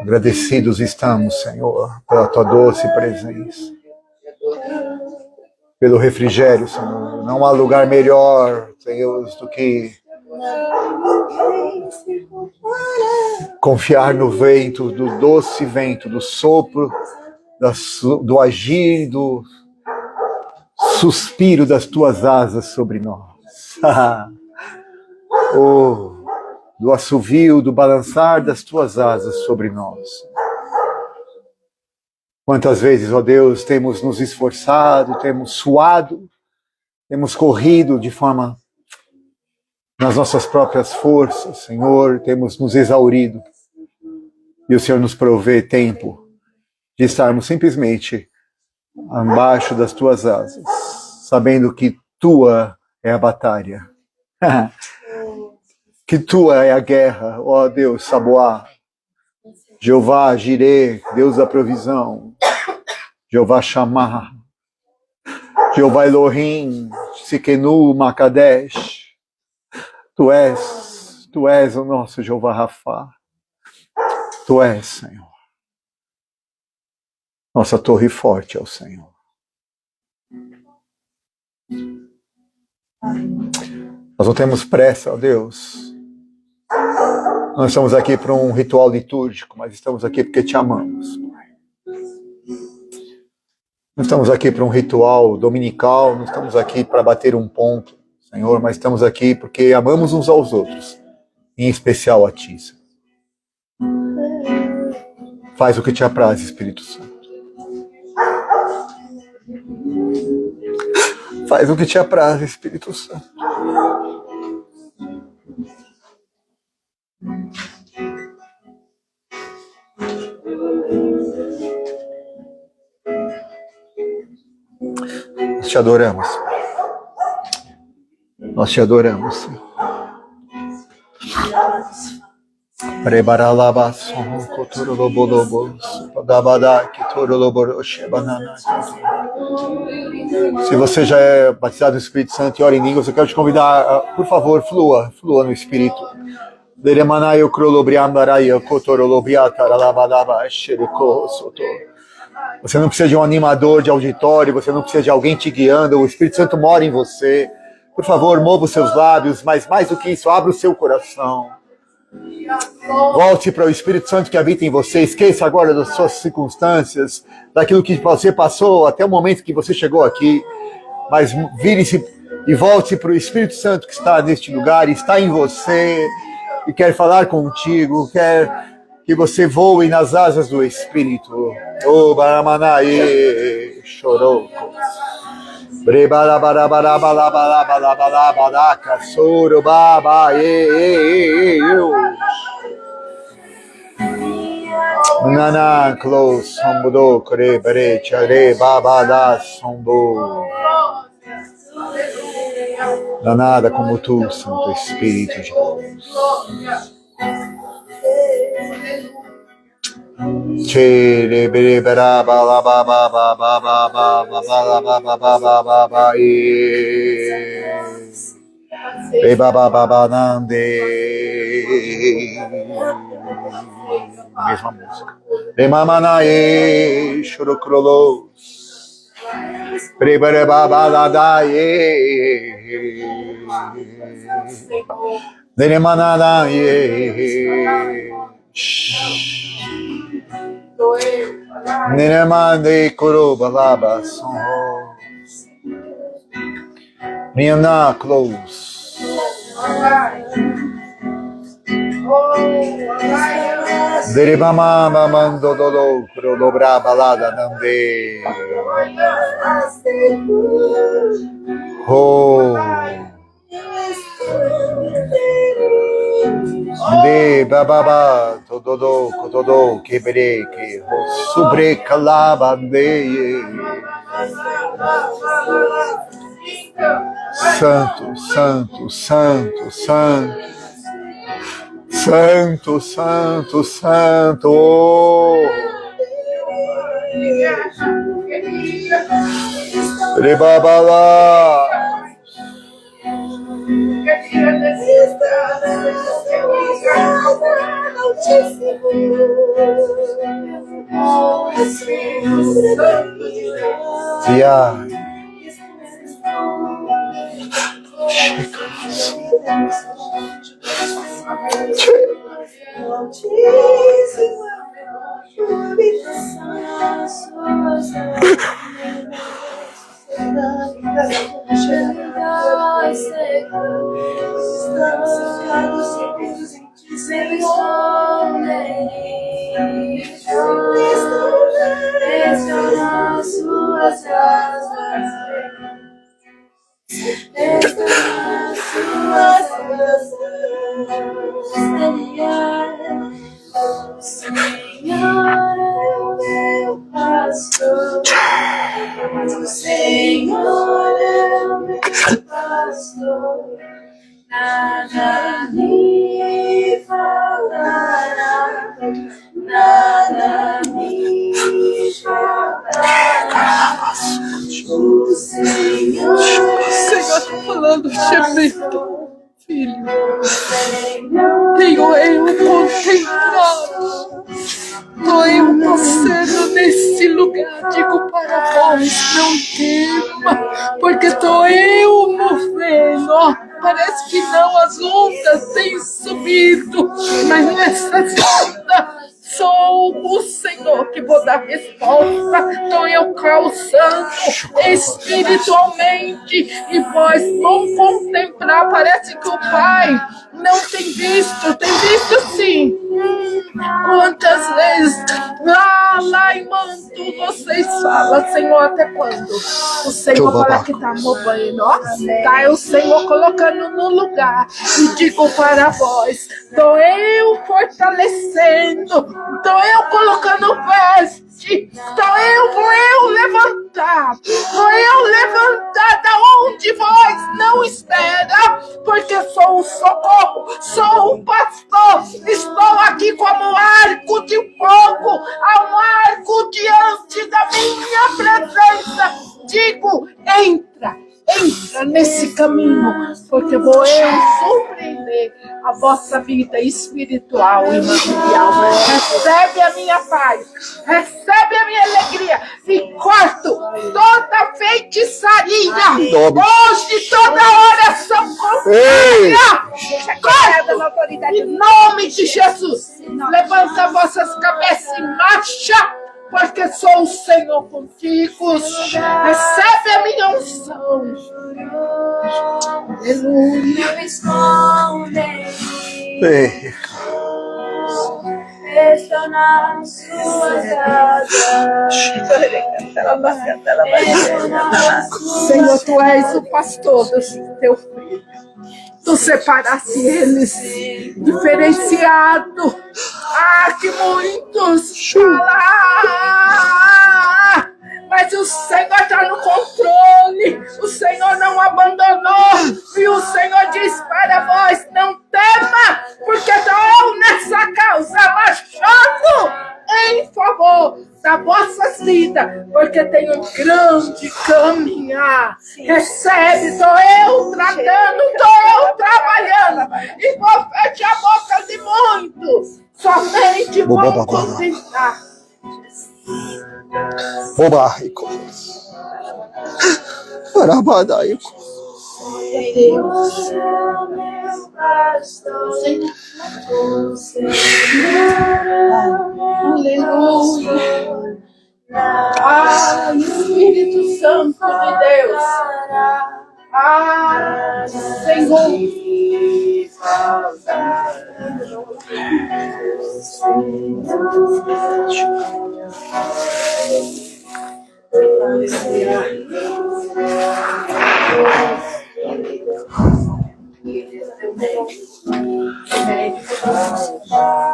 Agradecidos estamos, Senhor, pela Tua doce presença, pelo refrigério, Senhor. Não há lugar melhor, Senhor, do que confiar no vento, do doce vento, do sopro, do agir, do suspiro das Tuas asas sobre nós. Oh, do assovio, do balançar das Tuas asas sobre nós. Quantas vezes, ó Deus, temos nos esforçado, temos suado, temos corrido de forma nas nossas próprias forças, Senhor, temos nos exaurido. E o Senhor nos provê tempo de estarmos simplesmente abaixo das Tuas asas, sabendo que Tua é a batalha, que Tua é a guerra, ó Deus, Saboá, Jeová, Jireh, Deus da provisão, Jeová Shammah, Jeová Elohim, Tsidkenu, Makadesh. Tu és o nosso Jeová Rafá. Tu és, Senhor. Nossa torre forte é o Senhor. Nós não temos pressa, ó Deus. Nós estamos aqui para um ritual litúrgico, mas estamos aqui porque Te amamos, Pai. Não estamos aqui para um ritual dominical, não estamos aqui para bater um ponto, Senhor, mas estamos aqui porque amamos uns aos outros, em especial a Ti, Senhor. Faz o que Te apraz, Espírito Santo. Faz o que Te apraz, Espírito Santo. Nós Te adoramos, Pai. Nós Te adoramos, Senhor. Se você já é batizado no Espírito Santo e ora em línguas, eu quero te convidar, por favor, flua no Espírito. Você não precisa de um animador de auditório, você não precisa de alguém te guiando, o Espírito Santo mora em você. Por favor, mova os seus lábios, mas mais do que isso, abra o seu coração. Volte para o Espírito Santo que habita em você. Esqueça agora das suas circunstâncias, daquilo que você passou até o momento que você chegou aqui. Mas vire-se e volte para o Espírito Santo que está neste lugar, está em você e quer falar contigo, quer que você voe nas asas do Espírito. Oh, Baramanaê, chorou. Brebarabarabarabalabalabalabalabalabalaca, soro, baba, Nana, close, sombudo, kore, bare, chare, baba, da, sombo. Não há nada como Tu, Santo Espírito de Deus. Mesma música. Remamanae, chorocrolos. Prebarebabaladae. Neremananae. Neremande korobalaba son. Niana close. Deribama mamando dolo krolobra balada nande. Oh. De bababa todo quebre que sobre calabande. Santo, santo, santo, santo. Santo, santo, santo. Rebabala. Nada me faltará, nada me faltará. O Senhor está falando, Shepherd, filho. Tenho eu contemplado, estou eu passando nesse lugar. Digo para vós, não tema, porque estou eu movendo. Parece que não, as ondas têm subido, mas nessa onda sou o Senhor que vou dar resposta. Estou eu calçando espiritualmente e vós vão contemplar. Parece que o Pai não tem visto sim. Quantas vezes lá em Manto vocês falam, Senhor, até quando? O Senhor fala que está movendo, ó. Tá o Senhor colocando no lugar. E digo para vós, estou eu fortalecendo, estou eu colocando veste, vou eu levantar, da onde vós não espera, porque sou o socorro, sou o pastor, estou aqui como arco de fogo, há um arco diante da minha presença. Digo, entra nesse caminho, porque vou eu surpreender a vossa vida espiritual e material. Recebe a minha paz, recebe a minha alegria e corto toda feitiçaria. Hoje toda oração contrária. Em nome de Jesus, levanta vossas cabeças e marcha, porque sou o Senhor contigo. Recebe a minha unção. Aleluia. Estou nas suas asas. Senhor, tu és o pastor do teu filho. Tu separaste eles diferenciado. Que muitos falam, mas o Senhor está no controle. O Senhor não abandonou. E o Senhor diz para vós, não tema, porque estou nessa causa marchando em favor da vossas vidas, porque tem um grande caminhar. Recebe, estou eu tratando, estou eu trabalhando, e vou fechar a boca de muitos, somente vão contemplar. Deus é o meu pastor, aleluia. Espírito Santo de Deus, Senhor.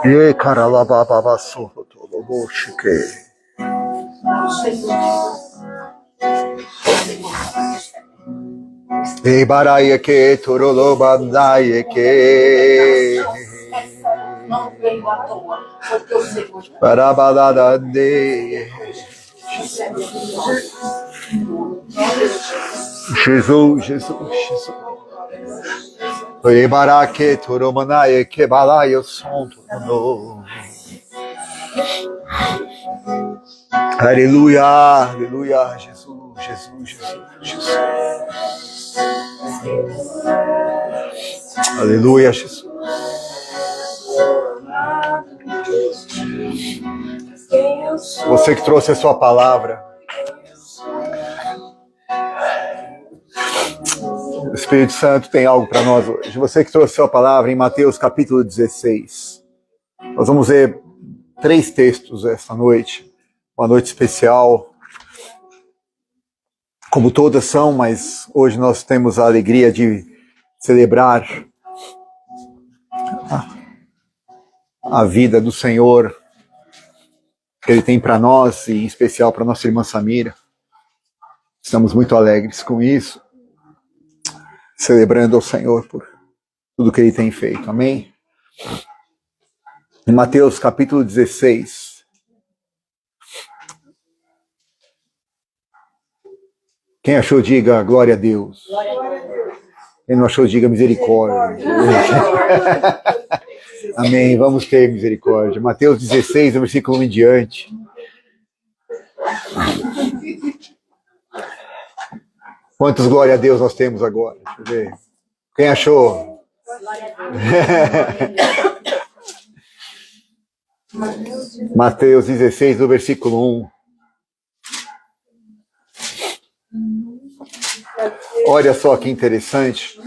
E caralababa soto lobo chique. E baraia que torolo bandaia que. Não veio à toa, porque o Senhor Barabalada de. Jesus. Ebaraque toromanae quebalaio sonto no. Aleluia, aleluia, Jesus, Jesus, Jesus, Jesus. Aleluia, Jesus. Você que trouxe a sua palavra. O Espírito Santo tem algo para nós hoje. Você que trouxe a sua palavra em Mateus capítulo 16. Nós vamos ler 3 textos esta noite. Uma noite especial, como todas são, mas hoje nós temos a alegria de celebrar a vida do Senhor que Ele tem para nós, e em especial para nossa irmã Samira. Estamos muito alegres com isso, celebrando ao Senhor por tudo que Ele tem feito. Amém? Em Mateus capítulo 16. Quem achou, diga glória a Deus. Glória a Deus. Quem não achou, diga misericórdia. Amém, vamos ter misericórdia. Mateus 16, no versículo 1 em diante. Quantos glória a Deus nós temos agora? Deixa eu ver. Quem achou? Glória a Deus. Mateus 16, no versículo 1. Olha só que interessante.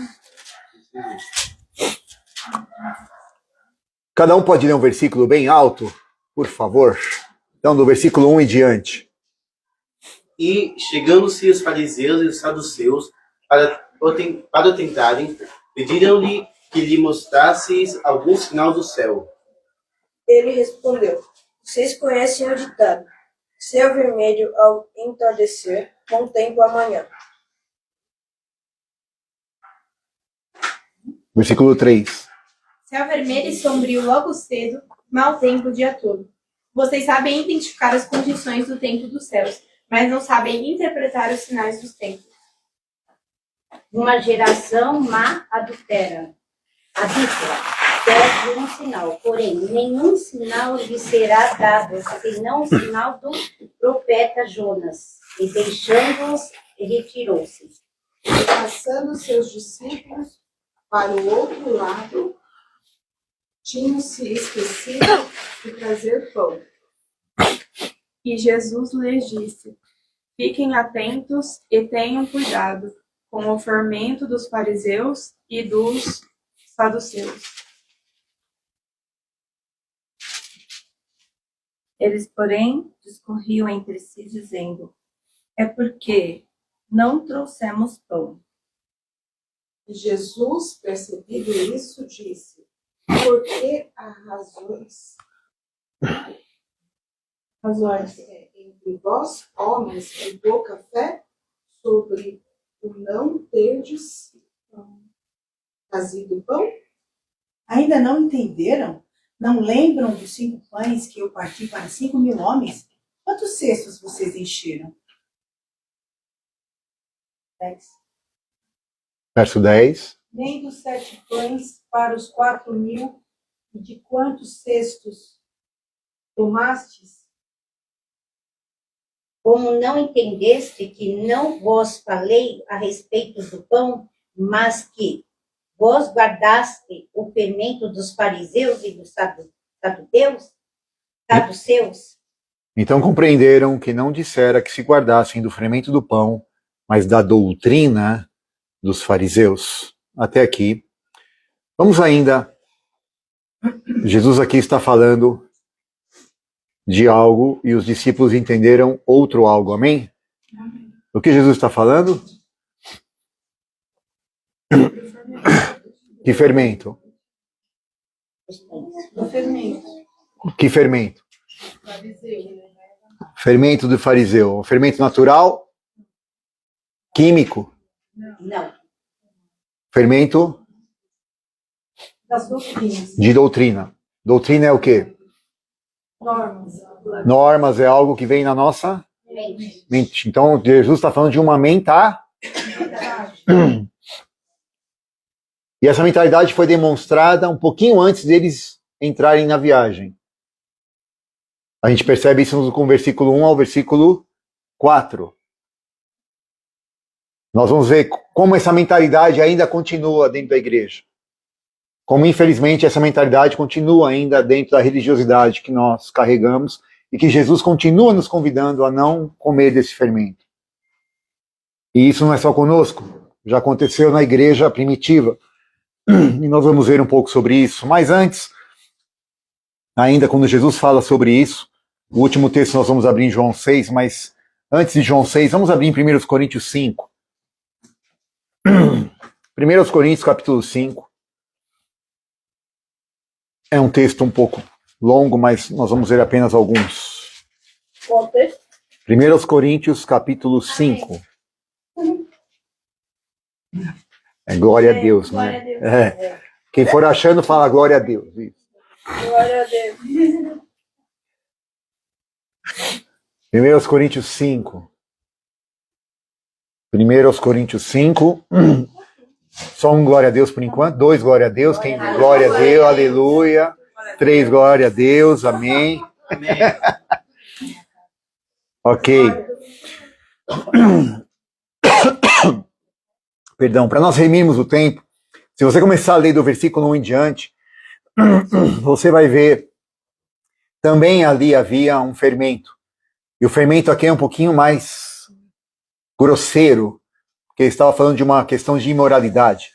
Cada um pode ler um versículo bem alto, por favor? Então, do versículo 1 em diante. E, chegando-se os fariseus e os saduceus para o tentarem, pediram-lhe que lhe mostrasses algum sinal do céu. Ele respondeu: vocês conhecem o ditado: céu vermelho ao entardecer, bom tempo amanhã. Versículo 3. Céu vermelho e sombrio logo cedo, mau tempo o dia todo. Vocês sabem identificar as condições do tempo dos céus, mas não sabem interpretar os sinais dos tempos. Uma geração má adultera. Pede um sinal, porém, nenhum sinal lhe será dado, senão o sinal do profeta Jonas. E deixando-os, retirou-se. E passando seus discípulos para o outro lado, tinham se esquecido de trazer pão. E Jesus lhes disse: fiquem atentos e tenham cuidado com o fermento dos fariseus e dos saduceus. Eles, porém, discorriam entre si, dizendo: é porque não trouxemos pão. E Jesus, percebido isso, disse: por que há razões entre vós, homens de pouca fé, sobre o não terdes trazido pão? Ainda não entenderam? Não lembram dos 5 pães que eu parti para 5.000 homens? Quantos cestos vocês encheram? 10. Verso 10. Nem dos 7 pães para os 4.000, e de quantos cestos tomastes? Como não entendeste que não vos falei a respeito do pão, mas que vos guardaste o fermento dos fariseus e dos saduceus? Então compreenderam que não dissera que se guardassem do fermento do pão, mas da doutrina dos fariseus. Até aqui. Vamos ainda. Jesus aqui está falando de algo e os discípulos entenderam outro algo. Amém? O que Jesus está falando? Que fermento? Que fermento? Fermento do fariseu. Fermento natural? Químico? Não. Fermento? Das doutrinas. De doutrina. Doutrina é o quê? Normas. Normas é algo que vem na nossa mente. Então, Jesus está falando de uma E essa mentalidade foi demonstrada um pouquinho antes deles entrarem na viagem. A gente percebe isso com o versículo 1 ao versículo 4. Nós vamos ver como essa mentalidade ainda continua dentro da igreja. Como, infelizmente, essa mentalidade continua ainda dentro da religiosidade que nós carregamos e que Jesus continua nos convidando a não comer desse fermento. E isso não é só conosco, já aconteceu na igreja primitiva. E nós vamos ver um pouco sobre isso. Mas antes, ainda quando Jesus fala sobre isso, o último texto nós vamos abrir em João 6, mas antes de João 6, vamos abrir em 1 Coríntios 5. 1 Coríntios capítulo 5. É um texto um pouco longo, mas nós vamos ver apenas alguns. Qual texto? 1 Coríntios capítulo 5. É glória a Deus, glória né? a Deus. É. Quem for achando, fala glória a Deus. Isso. Glória a Deus. 1 Coríntios 5. 1 Coríntios 5. Só um glória a Deus por enquanto. 2 glória a Deus. Quem glória a Deus, aleluia. 3 glória a Deus, amém. Amém. Ok. Perdão, para nós remirmos o tempo, se você começar a ler do versículo 1 em diante, você vai ver, também ali havia um fermento. E o fermento aqui é um pouquinho mais grosseiro, porque ele estava falando de uma questão de imoralidade.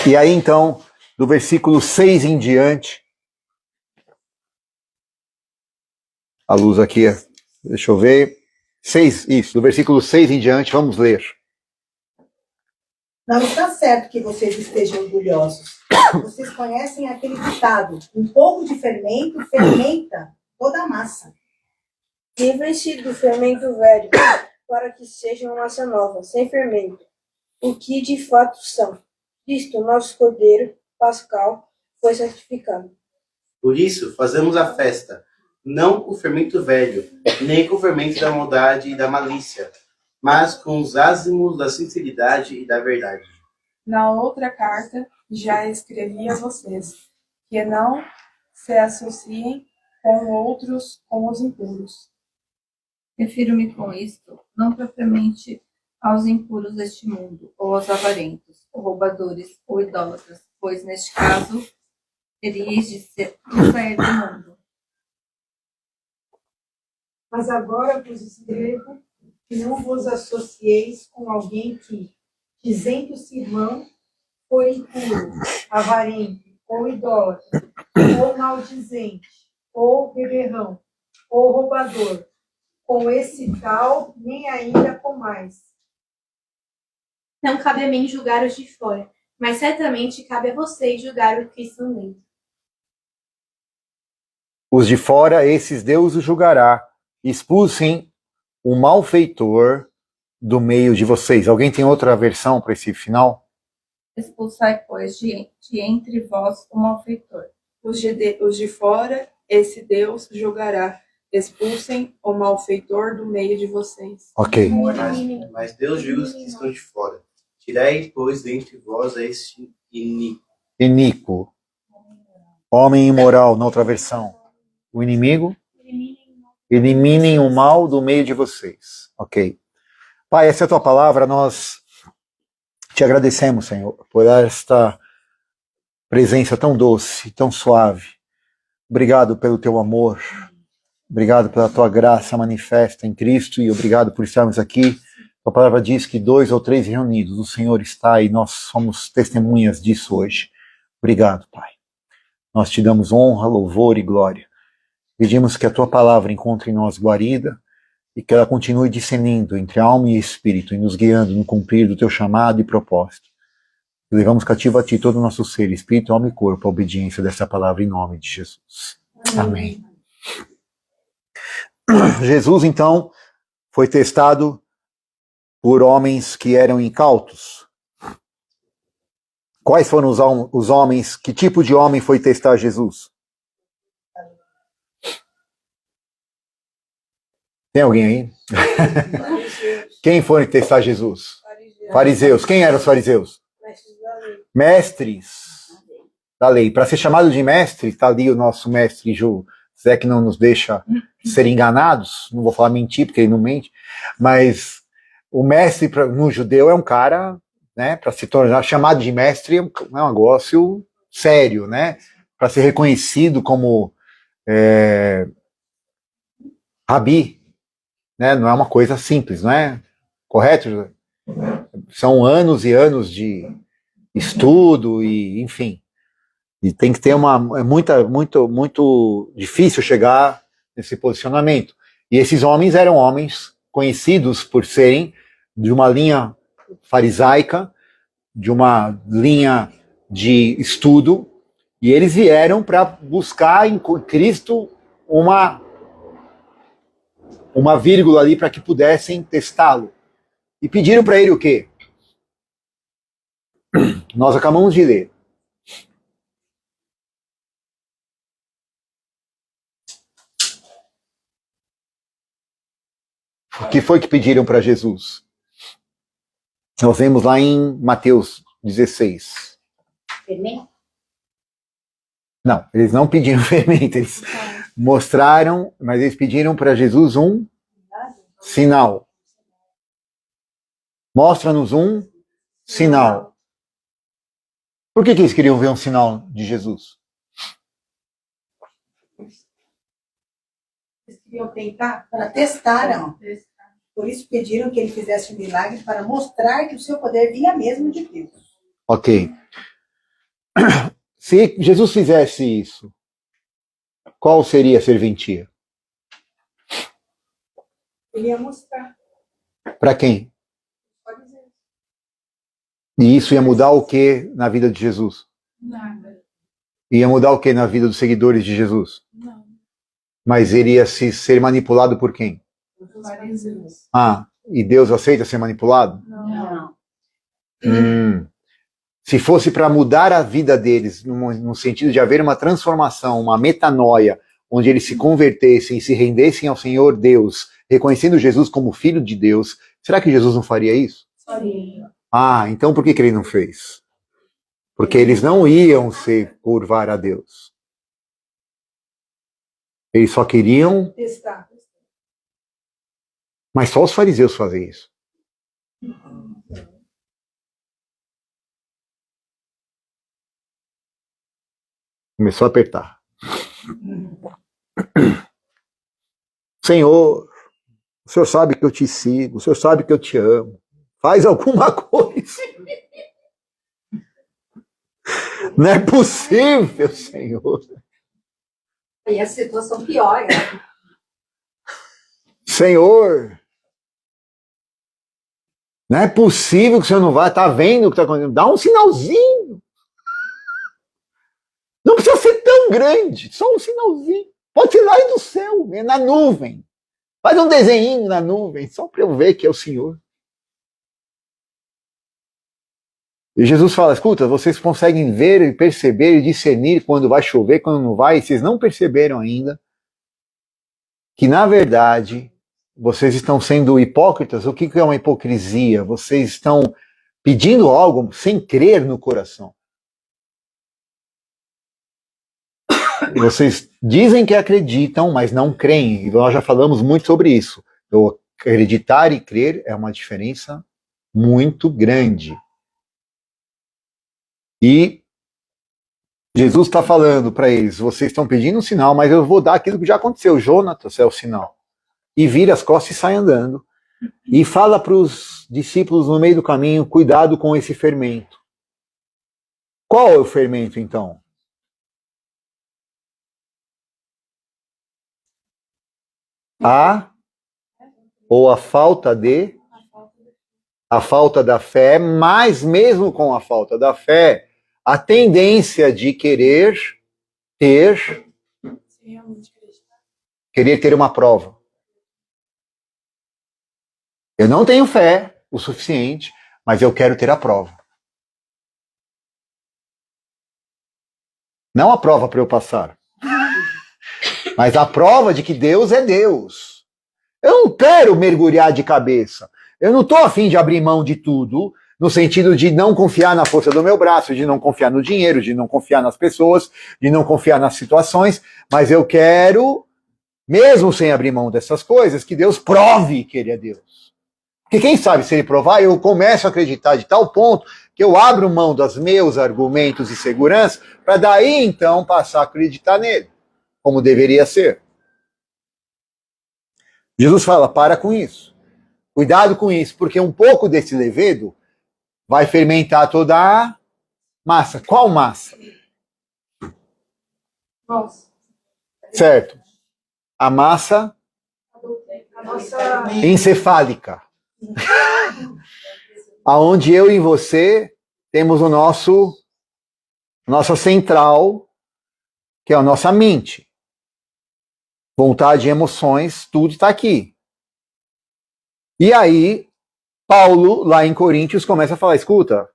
E aí então, do versículo 6 em diante, a luz aqui, deixa eu ver, 6, isso, do versículo 6 em diante, vamos ler. Não está certo que vocês estejam orgulhosos. Vocês conhecem aquele ditado: um pouco de fermento fermenta toda a massa. Livrem-se do fermento velho, para que seja uma massa nova, sem fermento, o que de fato são. Cristo, nosso Cordeiro Pascal, foi sacrificado. Por isso, fazemos a festa, não com o fermento velho, nem com o fermento da maldade e da malícia, mas com os ázimos da sinceridade e da verdade. Na outra carta, já escrevi a vocês, que não se associem com outros, com os impuros. Refiro-me com isto, não propriamente aos impuros deste mundo, ou aos avarentos, ou roubadores, ou idólatras, pois, neste caso, teríeis de sair do mundo. Mas agora vos escrevo que não vos associeis com alguém que, dizendo-se irmão, for impuro, avarento, ou idólatra, ou maldizente, ou beberrão, ou roubador. Com esse tal, nem ainda com mais. Não cabe a mim julgar os de fora, mas certamente cabe a vocês julgar o que estão dentro. Os de fora, esses Deus os julgará. Expulsem o malfeitor do meio de vocês. Alguém tem outra versão para esse final? Expulsai, pois, de entre vós o malfeitor. Os de fora, esse Deus julgará. Expulsem o malfeitor do meio de vocês. Ok. Mas Deus julga os que estão de fora. Tirai, pois, dentre vós este iníquo. Iníquo. Homem imoral, na outra versão. O inimigo? Eliminem o mal do meio de vocês. Ok. Pai, essa é a tua palavra, nós te agradecemos, Senhor, por esta presença tão doce, tão suave. Obrigado pelo teu amor. Obrigado pela tua graça manifesta em Cristo e obrigado por estarmos aqui. A palavra diz que 2 ou 3 reunidos, o Senhor está e nós somos testemunhas disso hoje. Obrigado, Pai. Nós te damos honra, louvor e glória. Pedimos que a tua palavra encontre em nós guarida e que ela continue discernindo entre alma e espírito e nos guiando no cumprir do teu chamado e propósito. E levamos cativo a ti todo o nosso ser, espírito, alma e corpo, a obediência dessa palavra em nome de Jesus. Amém. Jesus, então, foi testado por homens que eram incautos. Quais foram os homens? Que tipo de homem foi testar Jesus? Tem alguém aí? Quem foi testar Jesus? Fariseus. Quem eram os fariseus? mestres da lei. Para ser chamado de mestre, está ali o nosso mestre José, que não nos deixa ser enganados, não vou falar mentir, porque ele não mente, mas o mestre no judeu é um cara, né, para se tornar chamado de mestre é um negócio sério, né, para ser reconhecido como rabi, né, não é uma coisa simples, não é? Correto, José? São anos e anos de estudo e, enfim, e tem que ter muito difícil chegar nesse posicionamento. E esses homens eram homens conhecidos por serem de uma linha farisaica, de uma linha de estudo, e eles vieram para buscar em Cristo uma vírgula ali para que pudessem testá-lo. E pediram para ele o quê? Nós acabamos de ler. O que foi que pediram para Jesus? Nós vemos lá em Mateus 16. Fermento? Não, eles não pediram fermento, eles mostraram, mas eles pediram para Jesus um sinal. Mostra-nos um sinal. Por que eles queriam ver um sinal de Jesus? Eles queriam tentar para testar, não. Por isso pediram que ele fizesse um milagre para mostrar que o seu poder vinha mesmo de Deus. Ok. Se Jesus fizesse isso, qual seria a serventia? Ele ia mostrar. Para quem? E isso ia mudar o que na vida de Jesus? Nada. Ia mudar o que na vida dos seguidores de Jesus? Não. Mas ele ia ser manipulado por quem? Os fariseus. E Deus aceita ser manipulado? Não. Se fosse para mudar a vida deles, no sentido de haver uma transformação, uma metanoia, onde eles se convertessem e se rendessem ao Senhor Deus, reconhecendo Jesus como Filho de Deus, será que Jesus não faria isso? Faria. Então por que ele não fez? Porque eles não iam se curvar a Deus. Eles só queriam... Testar. Mas só os fariseus fazem isso. Começou a apertar. Senhor, o Senhor sabe que eu te sigo, o Senhor sabe que eu te amo. Faz alguma coisa. Não é possível, Senhor. E a situação piora. Senhor, não é possível que o Senhor não vai estar vendo o que está acontecendo. Dá um sinalzinho. Não precisa ser tão grande, só um sinalzinho. Pode ser lá do céu, na nuvem. Faz um desenhinho na nuvem, só para eu ver que é o Senhor. E Jesus fala, escuta, vocês conseguem ver e perceber e discernir quando vai chover, quando não vai, e vocês não perceberam ainda que, na verdade, vocês estão sendo hipócritas. O que é uma hipocrisia? Vocês estão pedindo algo sem crer no coração. Vocês dizem que acreditam, mas não creem. E nós já falamos muito sobre isso. Acreditar e crer é uma diferença muito grande. E Jesus está falando para eles, vocês estão pedindo um sinal, mas eu vou dar aquilo que já aconteceu. Jonatas é o sinal. E vira as costas e sai andando. E fala para os discípulos no meio do caminho, cuidado com esse fermento. Qual é o fermento, então? A falta da fé, mas mesmo com a falta da fé, a tendência de querer ter uma prova. Eu não tenho fé o suficiente, mas eu quero ter a prova. Não a prova para eu passar, mas a prova de que Deus é Deus. Eu não quero mergulhar de cabeça. Eu não estou a fim de abrir mão de tudo. no sentido de não confiar na força do meu braço, de não confiar no dinheiro, de não confiar nas pessoas, de não confiar nas situações, mas eu quero, mesmo sem abrir mão dessas coisas, que Deus prove que Ele é Deus. Porque quem sabe se Ele provar, eu começo a acreditar de tal ponto que eu abro mão dos meus argumentos de segurança para daí então passar a acreditar nele, como deveria ser. Jesus fala, para com isso. Cuidado com isso, porque um pouco desse levedo vai fermentar toda a massa. Qual massa? Nossa. Certo. A massa A nossa encefálica. Aonde eu e você temos o nossa central, que é a nossa mente. Vontade e emoções, tudo está aqui. E aí, Paulo, lá em Coríntios, começa a falar, escuta,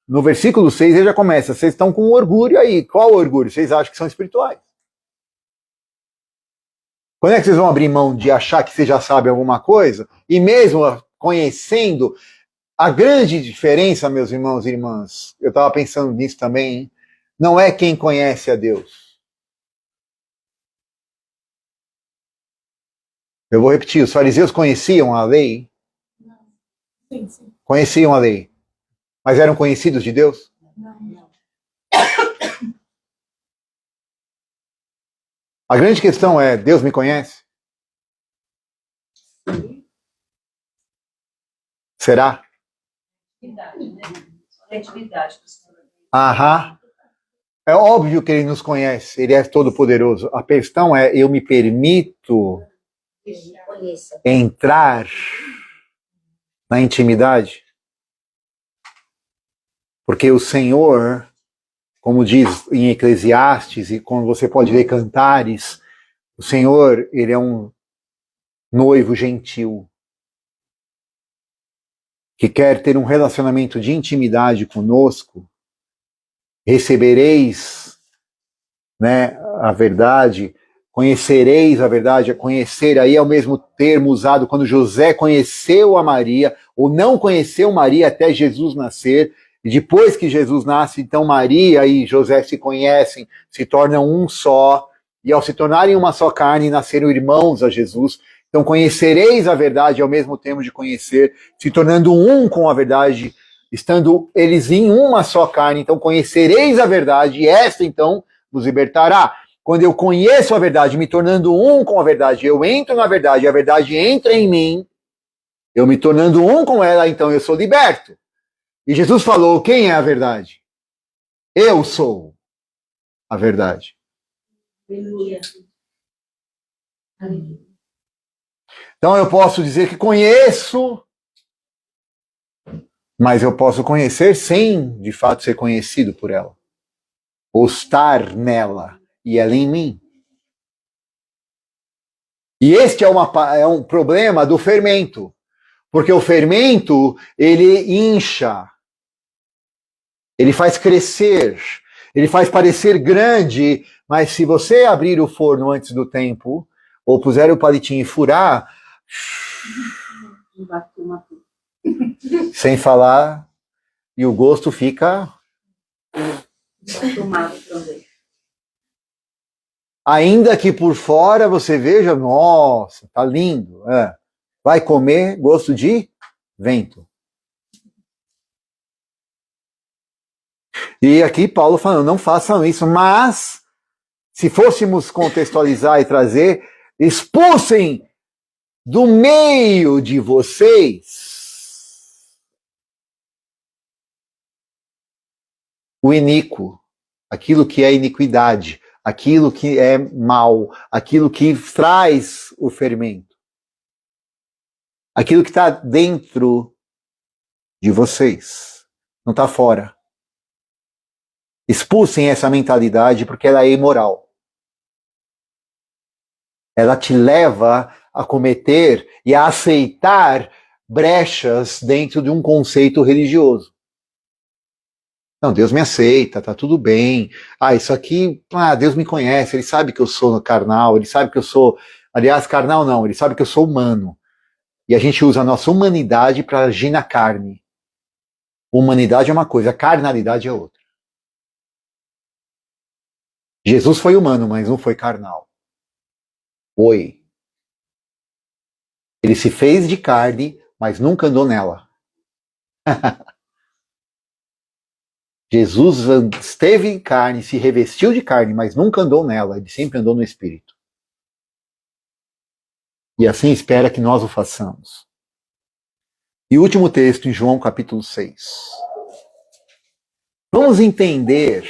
no versículo 6 ele já começa, vocês estão com orgulho aí. Qual orgulho? Vocês acham que são espirituais. Quando é que vocês vão abrir mão de achar que vocês já sabem alguma coisa? E mesmo conhecendo, a grande diferença, meus irmãos e irmãs, eu estava pensando nisso também, hein? Não é quem conhece a Deus. Eu vou repetir, os fariseus conheciam a lei? Sim, sim. Conheciam a lei, mas eram conhecidos de Deus? Não. A grande questão é, Deus me conhece? Será? Aham. É óbvio que Ele nos conhece, Ele é todo-poderoso. A questão é, eu me permito entrar na intimidade? Porque o Senhor, como diz em Eclesiastes, e quando você pode ler Cantares, o Senhor, Ele é um noivo gentil, que quer ter um relacionamento de intimidade conosco. Recebereis, né, a verdade, conhecereis a verdade. Conhecer aí é o mesmo termo usado quando José conheceu a Maria, ou não conheceu Maria até Jesus nascer, e depois que Jesus nasce, então Maria e José se conhecem, se tornam um só, e ao se tornarem uma só carne, nasceram irmãos a Jesus. Então conhecereis a verdade é o mesmo termo de conhecer, se tornando um com a verdade, estando eles em uma só carne. Então conhecereis a verdade, e esta então vos libertará. Quando eu conheço a verdade, me tornando um com a verdade, eu entro na verdade, a verdade entra em mim, eu me tornando um com ela, então eu sou liberto. E Jesus falou, quem é a verdade? Eu sou a verdade. Aleluia. Então eu posso dizer que conheço, mas eu posso conhecer sem, de fato, ser conhecido por ela. Ou estar nela e ela em mim. E este é um problema do fermento. Porque o fermento, ele incha, ele faz crescer, ele faz parecer grande, mas se você abrir o forno antes do tempo, ou puser o palitinho e furar, sem falar, e o gosto fica... Ainda que por fora você veja, nossa, tá lindo, vai comer gosto de vento. E aqui Paulo falando, não façam isso, mas se fôssemos contextualizar e trazer, expulsem do meio de vocês o iníquo, aquilo que é iniquidade, aquilo que é mal, aquilo que traz o fermento, aquilo que está dentro de vocês, não está fora. Expulsem essa mentalidade porque ela é imoral. Ela te leva a cometer e a aceitar brechas dentro de um conceito religioso. Não, Deus me aceita, tá tudo bem. Isso aqui, Deus me conhece, Ele sabe que eu sou carnal, Ele sabe que eu sou... Aliás, carnal não, Ele sabe que eu sou humano. E a gente usa a nossa humanidade para agir na carne. Humanidade é uma coisa, carnalidade é outra. Jesus foi humano, mas não foi carnal. Foi. Ele se fez de carne, mas nunca andou nela. Jesus esteve em carne, se revestiu de carne, mas nunca andou nela. Ele sempre andou no Espírito. E assim espera que nós o façamos. E o último texto, em João capítulo 6. Vamos entender,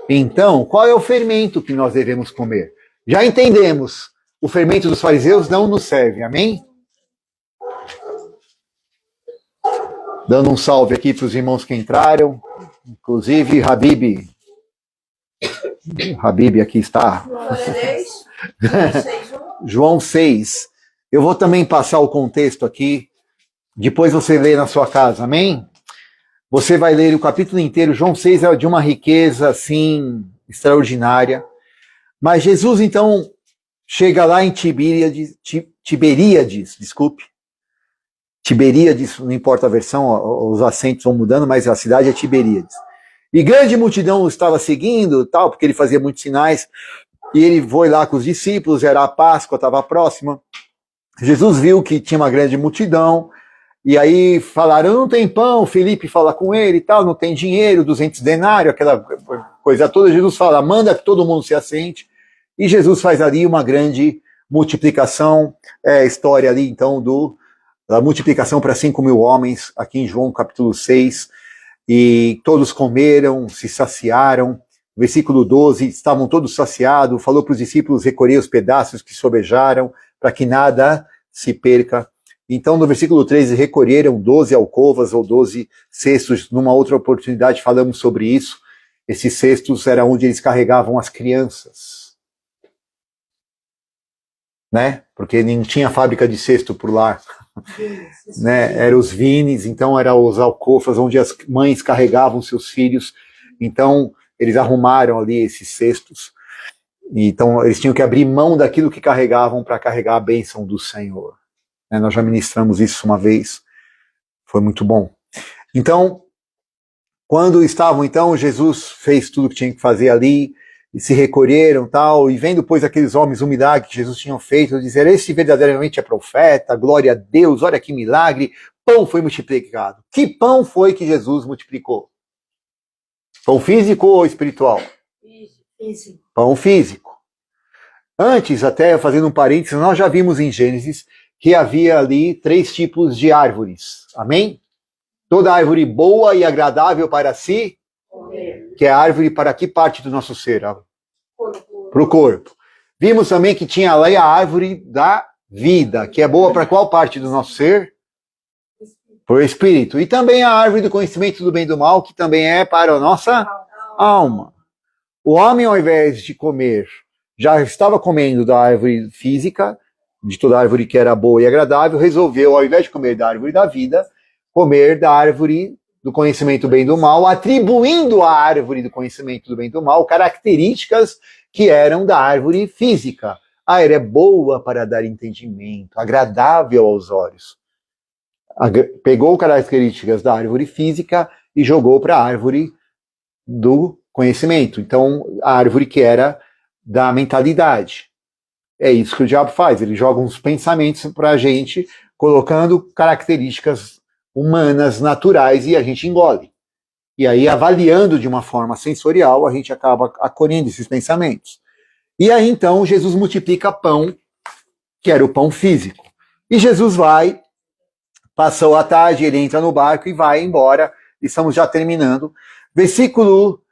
então, qual é o fermento que nós devemos comer. Já entendemos, o fermento dos fariseus não nos serve, amém? Dando um salve aqui para os irmãos que entraram, inclusive Habib. Habib aqui está. João 6. Eu vou também passar o contexto aqui, depois você lê na sua casa, amém? Você vai ler o capítulo inteiro. João 6 é de uma riqueza, assim, extraordinária. Mas Jesus, então, chega lá em Tiberíades, não importa a versão, os acentos vão mudando, mas a cidade é Tiberíades. E grande multidão o estava seguindo, tal, porque ele fazia muitos sinais, e ele foi lá com os discípulos, era a Páscoa, estava próxima. Jesus viu que tinha uma grande multidão, e aí falaram, não tem pão, Felipe fala com ele e tal, não tem dinheiro, 200 denários, aquela coisa toda. Jesus fala, manda que todo mundo se assente, e Jesus faz ali uma grande multiplicação, história ali então da multiplicação para 5.000 homens, aqui em João capítulo 6, e todos comeram, se saciaram. Versículo 12, estavam todos saciados, falou para os discípulos recolher os pedaços que sobejaram, para que nada se perca. Então, no versículo 13, recolheram 12 alcovas ou 12 cestos. Numa outra oportunidade falamos sobre isso. Esses cestos eram onde eles carregavam as crianças. Né? Porque não tinha fábrica de cesto por lá. Né? Eram os vines, então eram os alcovas onde as mães carregavam seus filhos. Então, eles arrumaram ali esses cestos. Então, eles tinham que abrir mão daquilo que carregavam para carregar a bênção do Senhor. Nós já ministramos isso uma vez. Foi muito bom. Então, quando estavam, então, Jesus fez tudo o que tinha que fazer ali, e se recolheram, tal, e vendo, pois, aqueles homens o milagre que Jesus tinha feito, dizer, esse verdadeiramente é profeta, glória a Deus, olha que milagre, pão foi multiplicado. Que pão foi que Jesus multiplicou? Pão físico ou espiritual? Físico. Pão físico. Antes, até fazendo um parênteses, nós já vimos em Gênesis que havia ali 3 tipos de árvores. Amém? Toda árvore boa e agradável para si, que é a árvore para que parte do nosso ser? Para o corpo. Vimos também que tinha ali a árvore da vida, que é boa para qual parte do nosso ser? Para o espírito. E também a árvore do conhecimento do bem e do mal, que também é para a nossa alma. O homem, ao invés de comer, já estava comendo da árvore física, de toda árvore que era boa e agradável, resolveu, ao invés de comer da árvore da vida, comer da árvore do conhecimento do bem e do mal, atribuindo à árvore do conhecimento do bem e do mal características que eram da árvore física. Ela é boa para dar entendimento, agradável aos olhos. Pegou características da árvore física e jogou para a árvore do conhecimento. Então, a árvore que era da mentalidade. É isso que o diabo faz, ele joga uns pensamentos para a gente, colocando características humanas, naturais, e a gente engole. E aí, avaliando de uma forma sensorial, a gente acaba acolhendo esses pensamentos. E aí, então, Jesus multiplica pão, que era o pão físico. E Jesus vai, passou a tarde, ele entra no barco e vai embora. Estamos já terminando. Versículo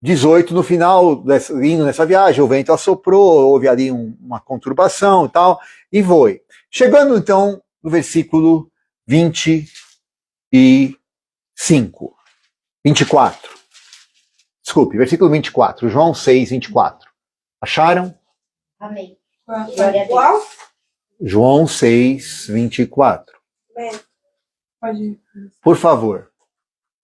18, no final, indo nessa viagem, o vento assoprou, houve ali uma conturbação e tal, e foi. Chegando, então, no versículo 24. Desculpe, versículo 24, João 6, 24. Acharam? Amém. Qual? João 6, 24. Pode ir. Por favor.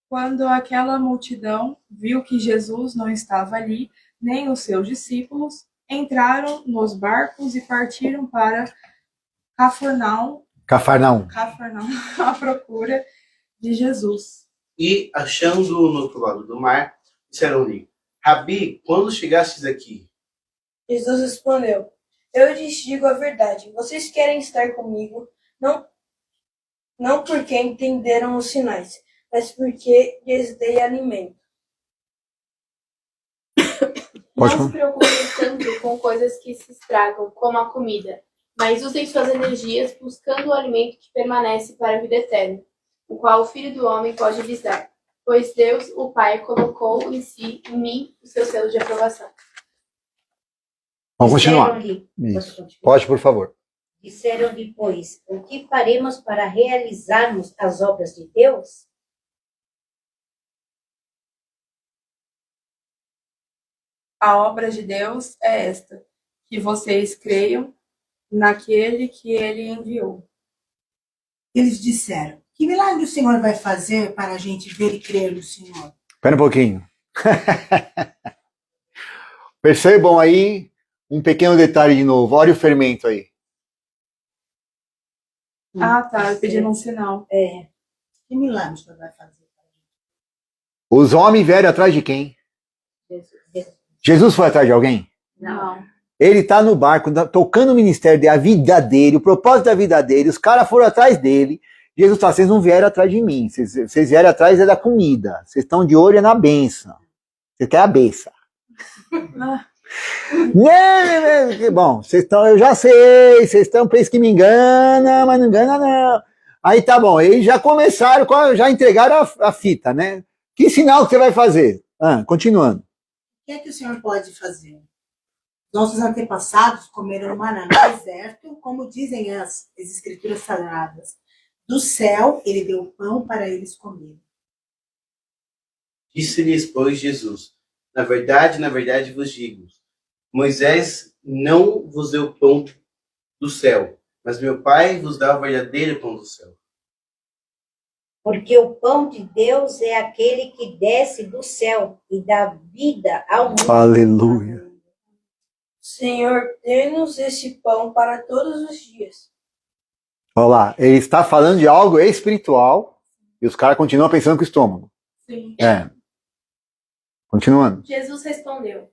Quando aquela multidão viu que Jesus não estava ali, nem os seus discípulos, entraram nos barcos e partiram para Cafarnaum Cafarnaum. à procura de Jesus. E, achando-o no outro lado do mar, disseram-lhe: Rabi, quando chegastes aqui? Jesus respondeu: Eu lhes digo a verdade. Vocês querem estar comigo, não porque entenderam os sinais, mas porque lhes dei alimento. Pode Não falar. se preocupem tanto com coisas que se estragam, como a comida, mas usem suas energias buscando o alimento que permanece para a vida eterna, o qual o Filho do Homem pode lhes dar, pois Deus, o Pai, colocou em mim, o seu selo de aprovação. Vamos continuar. Disseram-lhe- Isso. Posso continuar? Pode, por favor. Disseram-lhe, pois, o que faremos para realizarmos as obras de Deus? A obra de Deus é esta, que vocês creiam naquele que ele enviou. Eles disseram: Que milagre o Senhor vai fazer para a gente ver e crer no Senhor? Espera um pouquinho. Percebam aí um pequeno detalhe de novo. Olha o fermento aí. Ah, tá, pedindo um sinal. Que milagre o Senhor vai fazer? Os homens vieram atrás de quem? Jesus foi atrás de alguém? Não. Ele está no barco, tocando o ministério da vida dele, o propósito da vida dele, os caras foram atrás dele. Jesus está, vocês não vieram atrás de mim, vocês vieram atrás da comida, vocês estão de olho na benção. Você quer a benção. Bom, vocês estão, eu já sei, vocês estão, pensa que me engana, mas não engana não. Aí tá bom, eles já começaram, já entregaram a fita, né? Que sinal que você vai fazer? Continuando. O que é que o Senhor pode fazer? Nossos antepassados comeram maná no deserto, como dizem as escrituras sagradas. Do céu, ele deu pão para eles comerem. Disse-lhes, pois, Jesus: na verdade vos digo, Moisés não vos deu pão do céu, mas meu Pai vos dá o verdadeiro pão do céu. Porque o pão de Deus é aquele que desce do céu e dá vida ao mundo. Aleluia. Senhor, dê-nos esse pão para todos os dias. Olha lá, ele está falando de algo espiritual e os caras continuam pensando com o estômago. Sim. Continuando. Jesus respondeu: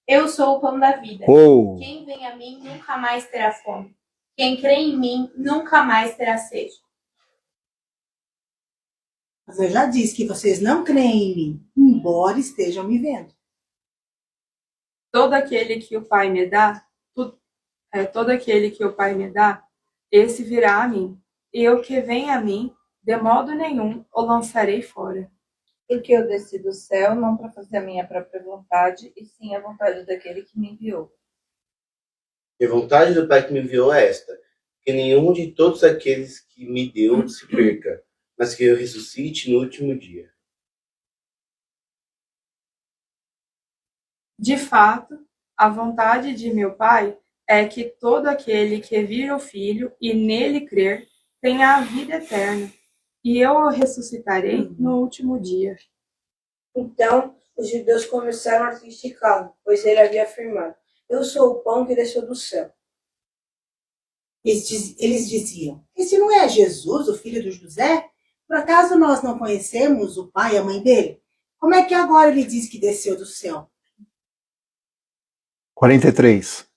Eu sou o pão da vida. Oh. Quem vem a mim nunca mais terá fome. Quem crê em mim nunca mais terá sede. Mas eu já disse que vocês não creem em mim, embora estejam me vendo. Todo aquele que o Pai me dá, esse virá a mim. E o que vem a mim, de modo nenhum o lançarei fora. Porque eu desci do céu não para fazer a minha própria vontade, e sim a vontade daquele que me enviou. E a vontade do Pai que me enviou é esta: que nenhum de todos aqueles que me deu se perca, mas que eu ressuscite no último dia. De fato, a vontade de meu Pai é que todo aquele que vir o Filho e nele crer tenha a vida eterna, e eu o ressuscitarei no último dia. Então, os judeus começaram a criticá-lo, pois ele havia afirmado: Eu sou o pão que desceu do céu. Eles diziam: Esse não é Jesus, o filho de José? Por acaso nós não conhecemos o pai e a mãe dele? Como é que agora ele diz que desceu do céu? 43.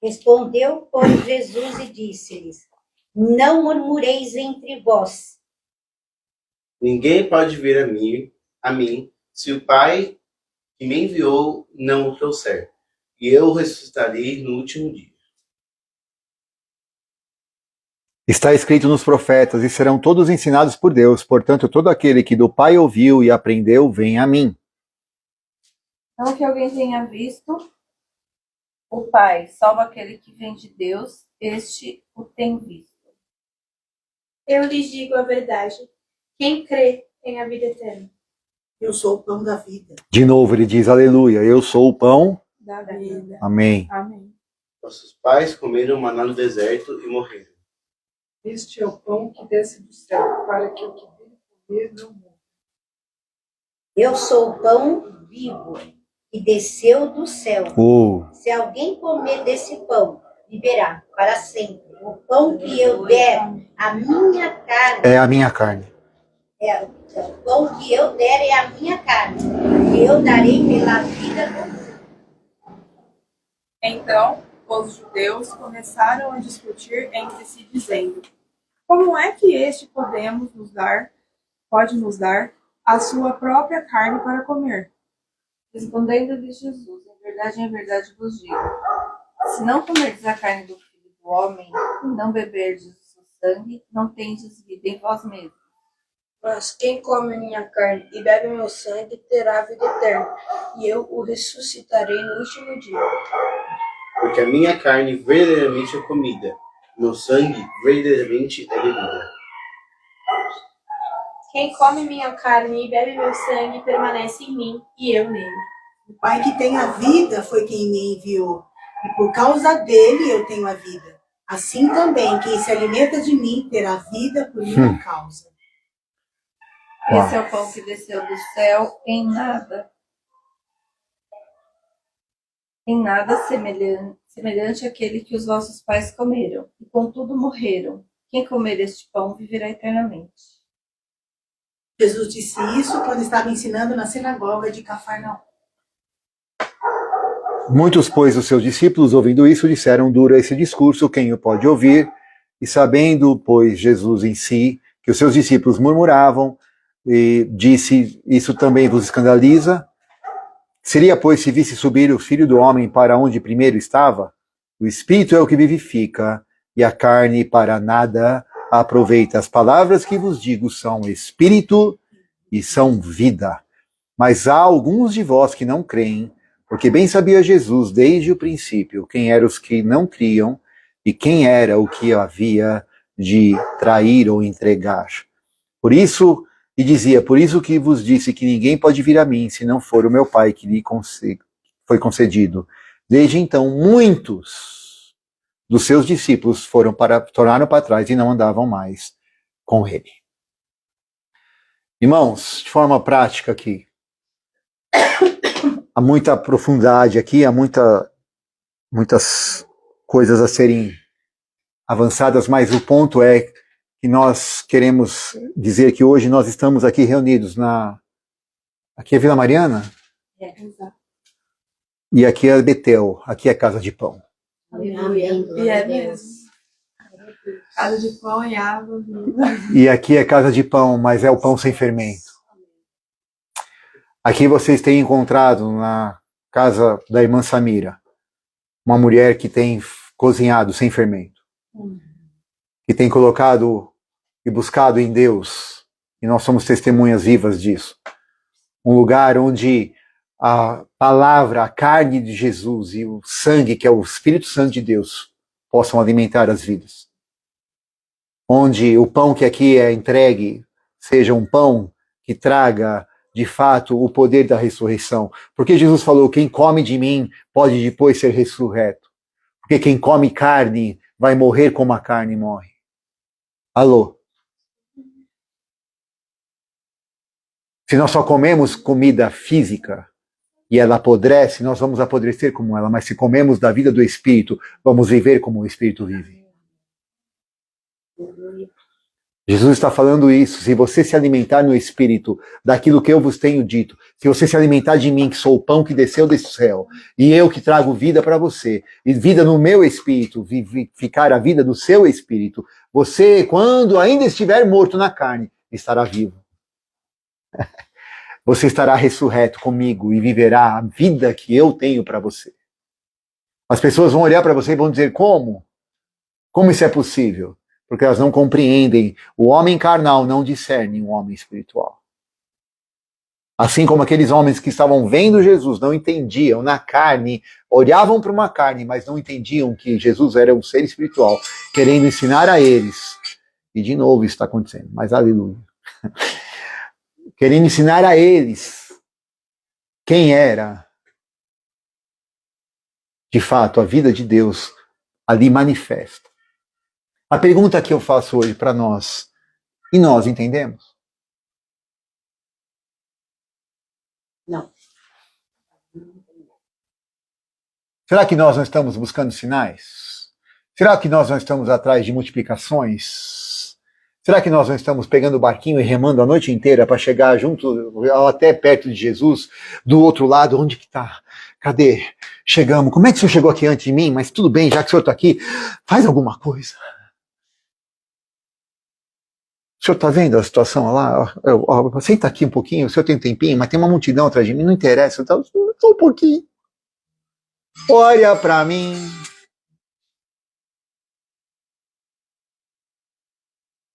Respondeu, pois, Jesus e disse-lhes: Não murmureis entre vós. Ninguém pode vir a mim, se o Pai que me enviou não o trouxer, e eu o ressuscitarei no último dia. Está escrito nos profetas, e serão todos ensinados por Deus. Portanto, todo aquele que do Pai ouviu e aprendeu, vem a mim. Não que alguém tenha visto o Pai, salvo aquele que vem de Deus, este o tem visto. Eu lhes digo a verdade. Quem crê tem a vida eterna. Eu sou o pão da vida. De novo ele diz, aleluia, eu sou o pão. Da vida. Amém. Amém. Nossos pais comeram maná no deserto e morreram. Este é o pão que desce do céu, para que o que dele comer não morra. Eu sou o pão vivo que desceu do céu. Se alguém comer desse pão, viverá para sempre. O pão que eu der, a minha carne, É a minha carne. O pão que eu der é a minha carne, que eu darei pela vida do mundo. Então, os judeus começaram a discutir entre si, dizendo: como é que este pode nos dar a sua própria carne para comer? Respondendo-lhe Jesus, em verdade vos digo, se não comerdes a carne do Filho do Homem e não beberdes o seu sangue, não tendes vida em vós mesmos. Mas quem come minha carne e bebe meu sangue terá a vida eterna, e eu o ressuscitarei no último dia. Porque a minha carne verdadeiramente é comida, meu sangue verdadeiramente é bebida. Quem come minha carne e bebe meu sangue permanece em mim e eu nele. O Pai que tem a vida foi quem me enviou, e por causa dele eu tenho a vida. Assim também, quem se alimenta de mim terá vida por minha causa. Esse é o pão que desceu do céu, em nada semelhante àquele que os vossos pais comeram, e contudo morreram. Quem comer este pão viverá eternamente. Jesus disse isso quando estava ensinando na sinagoga de Cafarnaum. Muitos, pois, dos seus discípulos, ouvindo isso, disseram: dura esse discurso, quem o pode ouvir? E sabendo, pois, Jesus em si, que os seus discípulos murmuravam, e disse: isso também vos escandaliza? Seria, pois, se visse subir o Filho do Homem para onde primeiro estava? O Espírito é o que vivifica, e a carne para nada aproveita. As palavras que vos digo são Espírito e são vida. Mas há alguns de vós que não creem, porque bem sabia Jesus desde o princípio quem eram os que não criam e quem era o que havia de trair ou entregar. Por isso, e dizia, por isso que vos disse que ninguém pode vir a mim se não for o meu Pai que lhe foi concedido. Desde então, muitos dos seus discípulos tornaram para trás e não andavam mais com ele. Irmãos, de forma prática aqui, há muita profundidade aqui, há muitas coisas a serem avançadas, mas o ponto é que nós queremos dizer que hoje nós estamos aqui reunidos aqui é Vila Mariana? Exato. E aqui é Betel, aqui é Casa de Pão. E é mesmo. Casa de pão e água. E aqui é Casa de Pão, mas é o pão sem fermento. Aqui vocês têm encontrado na casa da irmã Samira uma mulher que tem cozinhado sem fermento, que tem colocado e buscado em Deus, e nós somos testemunhas vivas disso. Um lugar onde a palavra, a carne de Jesus e o sangue, que é o Espírito Santo de Deus, possam alimentar as vidas. Onde o pão que aqui é entregue seja um pão que traga, de fato, o poder da ressurreição. Porque Jesus falou, quem come de mim pode depois ser ressurreto. Porque quem come carne vai morrer como a carne morre. Alô? Se nós só comemos comida física e ela apodrece, nós vamos apodrecer como ela. Mas se comemos da vida do Espírito, vamos viver como o Espírito vive. Jesus está falando isso. Se você se alimentar no Espírito daquilo que eu vos tenho dito, se você se alimentar de mim, que sou o pão que desceu desse céu, e eu que trago vida para você, e vida no meu Espírito, vivificar a vida do seu Espírito, você, quando ainda estiver morto na carne, estará vivo. Você estará ressurreto comigo e viverá a vida que eu tenho para você. As pessoas vão olhar para você e vão dizer, como? Como isso é possível? Porque elas não compreendem. O homem carnal não discerne um homem espiritual. Assim como aqueles homens que estavam vendo Jesus, não entendiam na carne, olhavam para uma carne, mas não entendiam que Jesus era um ser espiritual, querendo ensinar a eles. E de novo isso está acontecendo, mas aleluia. Querendo ensinar a eles quem era, de fato, a vida de Deus ali manifesta. A pergunta que eu faço hoje para nós, e nós entendemos? Não. Será que nós não estamos buscando sinais? Será que nós não estamos atrás de multiplicações? Será que nós não estamos pegando o barquinho e remando a noite inteira para chegar junto, até perto de Jesus, do outro lado? Onde que está? Cadê? Chegamos. Como é que o senhor chegou aqui antes de mim? Mas tudo bem, já que o senhor está aqui, faz alguma coisa. O senhor está vendo a situação lá? Senta aqui um pouquinho, o senhor tem um tempinho, mas tem uma multidão atrás de mim, não interessa, só um pouquinho. Olha para mim.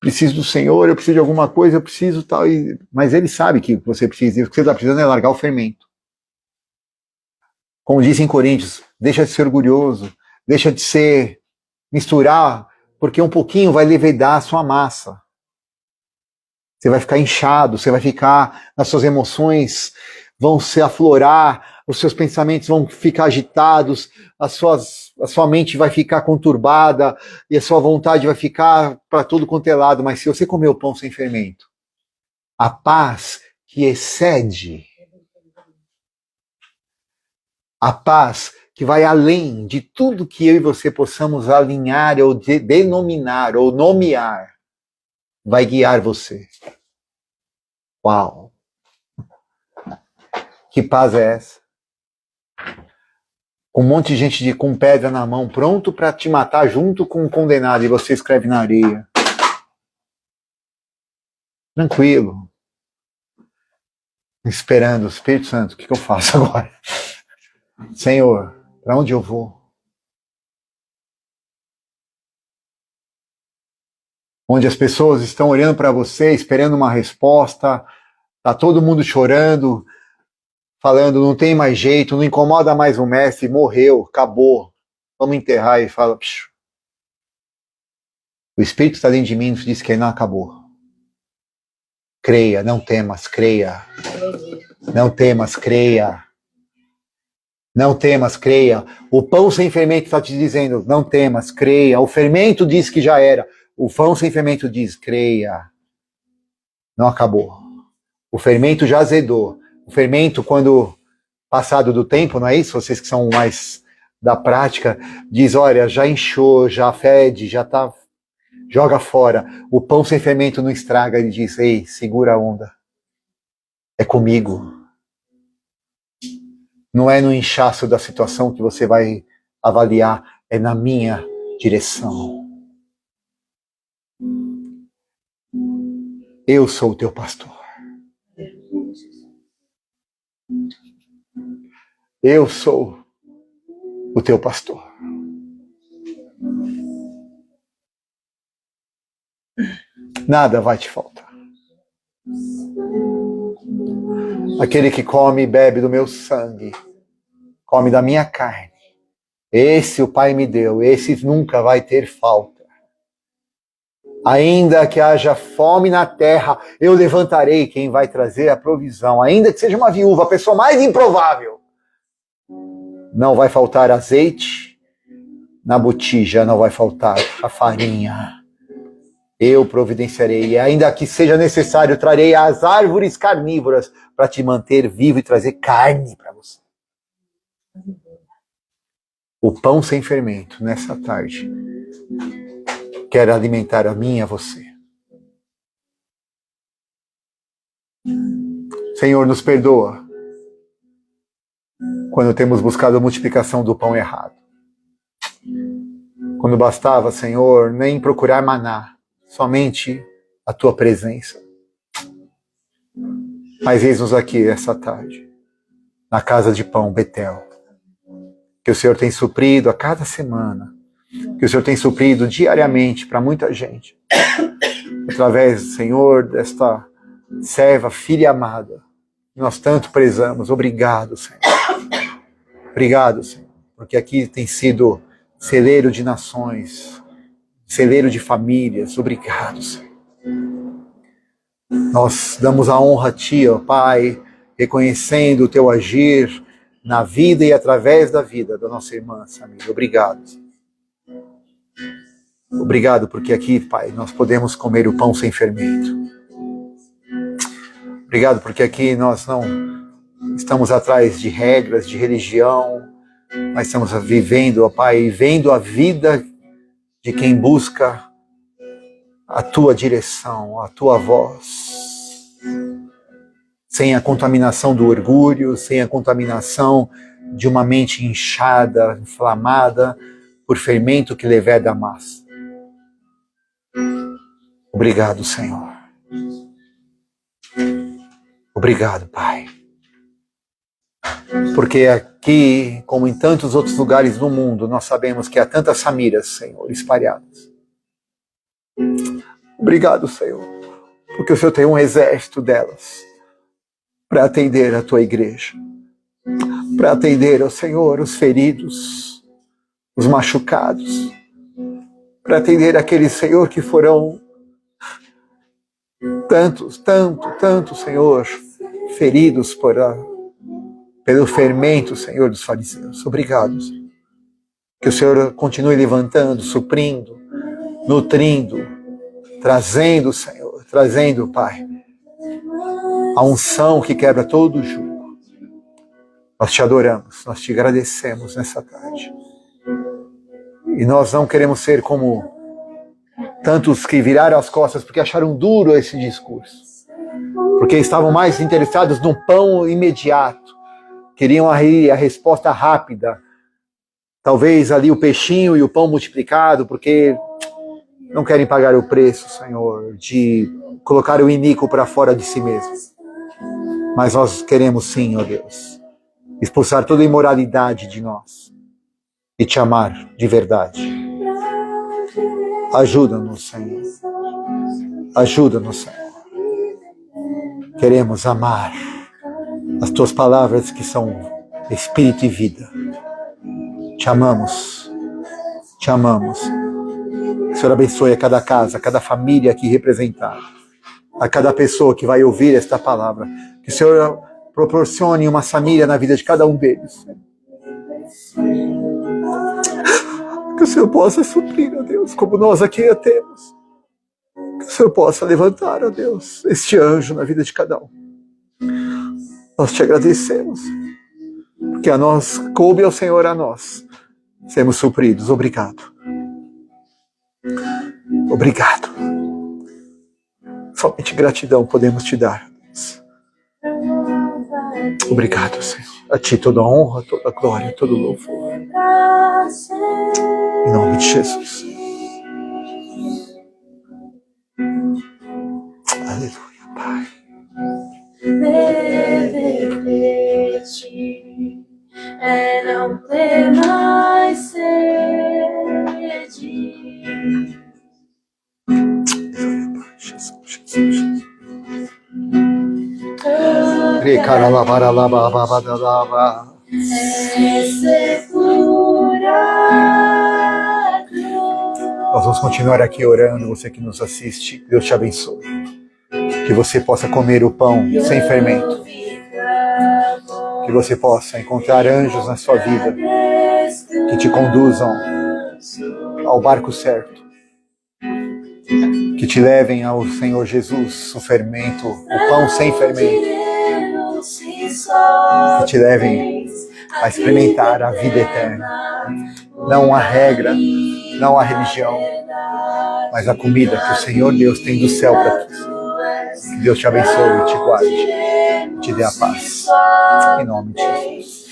Preciso do Senhor, eu preciso de alguma coisa, eu preciso tal. Mas Ele sabe que você precisa, e o que você está precisando é largar o fermento. Como diz em Coríntios, deixa de ser orgulhoso, deixa de ser misturar, porque um pouquinho vai levedar a sua massa. Você vai ficar inchado, você vai ficar, as suas emoções vão se aflorar, os seus pensamentos vão ficar agitados, a sua mente vai ficar conturbada e a sua vontade vai ficar para todo quanto é lado. Mas se você comer o pão sem fermento, a paz que excede, a paz que vai além de tudo que eu e você possamos alinhar ou denominar ou nomear, vai guiar você. Uau! Que paz é essa? Com um monte de gente com pedra na mão, pronto para te matar junto com o condenado, e você escreve na areia. Tranquilo. Esperando o Espírito Santo, o que eu faço agora? Senhor, para onde eu vou? Onde as pessoas estão olhando para você, esperando uma resposta, tá todo mundo chorando, falando, não tem mais jeito, não incomoda mais o mestre, morreu, acabou, vamos enterrar. E fala, psiu. O Espírito está dentro de mim e diz que não acabou. Creia, não temas, creia. Não temas, creia. Não temas, creia. O pão sem fermento está te dizendo, não temas, creia. O fermento diz que já era. O pão sem fermento diz, creia. Não acabou. O fermento já azedou. O fermento, quando passado do tempo, não é isso? Vocês que são mais da prática, diz, olha, já inchou, já fede, já tá... Joga fora. O pão sem fermento não estraga. Ele diz, ei, segura a onda. É comigo. Não é no inchaço da situação que você vai avaliar, é na minha direção. Eu sou o teu pastor. Eu sou o teu pastor. Nada vai te faltar. Aquele que come e bebe do meu sangue, come da minha carne, esse o Pai me deu, esse nunca vai ter falta. Ainda que haja fome na terra, eu levantarei quem vai trazer a provisão. Ainda que seja uma viúva, a pessoa mais improvável, não vai faltar azeite na botija, não vai faltar a farinha. Eu providenciarei, e ainda que seja necessário, trarei as árvores carnívoras para te manter vivo e trazer carne para você. O pão sem fermento, nessa tarde, quer alimentar a mim e a você. Senhor, nos perdoa quando temos buscado a multiplicação do pão errado. Quando bastava, Senhor, nem procurar maná, somente a tua presença. Mas eis-nos aqui essa tarde, na casa de pão Betel, que o Senhor tem suprido a cada semana, que o Senhor tem suprido diariamente para muita gente, através, Senhor, desta serva, filha amada, que nós tanto prezamos. Obrigado, Senhor. Obrigado, Senhor, porque aqui tem sido celeiro de nações, celeiro de famílias. Obrigado, Senhor. Nós damos a honra a Ti, ó Pai, reconhecendo o Teu agir na vida e através da vida da nossa irmã, Samira. Obrigado. Obrigado porque aqui, Pai, nós podemos comer o pão sem fermento. Obrigado porque aqui nós não estamos atrás de regras, de religião, mas estamos vivendo, ó Pai, vendo a vida de quem busca a tua direção, a tua voz, sem a contaminação do orgulho, sem a contaminação de uma mente inchada, inflamada por fermento que leveda a massa. Obrigado, Senhor. Obrigado, Pai. Porque aqui, como em tantos outros lugares do mundo, nós sabemos que há tantas Samiras, Senhor, espalhadas. Obrigado, Senhor, porque o Senhor tem um exército delas para atender a tua igreja, para atender, ó Senhor, os feridos, os machucados, para atender aqueles, Senhor, que foram tantos, Senhor, feridos pelo fermento, Senhor, dos fariseus. Obrigado, Senhor. Que o Senhor continue levantando, suprindo, nutrindo, trazendo, Senhor, trazendo, Pai, a unção que quebra todo o jugo. Nós te adoramos, nós te agradecemos nessa tarde. E nós não queremos ser como tantos que viraram as costas porque acharam duro esse discurso. Porque estavam mais interessados no pão imediato. Queriam a resposta rápida. Talvez ali o peixinho e o pão multiplicado, porque não querem pagar o preço, Senhor, de colocar o iníquo para fora de si mesmo. Mas nós queremos sim, ó Deus, expulsar toda imoralidade de nós e te amar de verdade. Ajuda-nos, Senhor. Ajuda-nos, Senhor. Queremos amar as tuas palavras que são espírito e vida. Te amamos. Te amamos. Que o Senhor abençoe a cada casa, a cada família aqui representada, a cada pessoa que vai ouvir esta palavra. Que o Senhor proporcione uma família na vida de cada um deles. Que o Senhor possa suprir, ó Deus, como nós aqui a temos. Que o Senhor possa levantar, ó Deus, este anjo na vida de cada um. Nós te agradecemos, porque a nós, coube ao Senhor a nós, sermos supridos. Obrigado. Obrigado. Somente gratidão podemos te dar, Deus. Obrigado, Senhor. A ti toda a honra, toda a glória, todo o louvor. Em nome de Jesus. Aleluia, Pai. Beber-te é não ter mais sede. Jesus, Jesus. Nós vamos continuar aqui orando. Você que nos assiste, Deus te abençoe. Que você possa comer o pão sem fermento. Que você possa encontrar anjos na sua vida que te conduzam ao barco certo. Que te levem ao Senhor Jesus, o fermento, o pão sem fermento. Que te levem a experimentar a vida eterna. Não a regra, não a religião, mas a comida que o Senhor Deus tem do céu para ti. Que Deus te abençoe e te guarde, te dê a paz. Em nome de Jesus.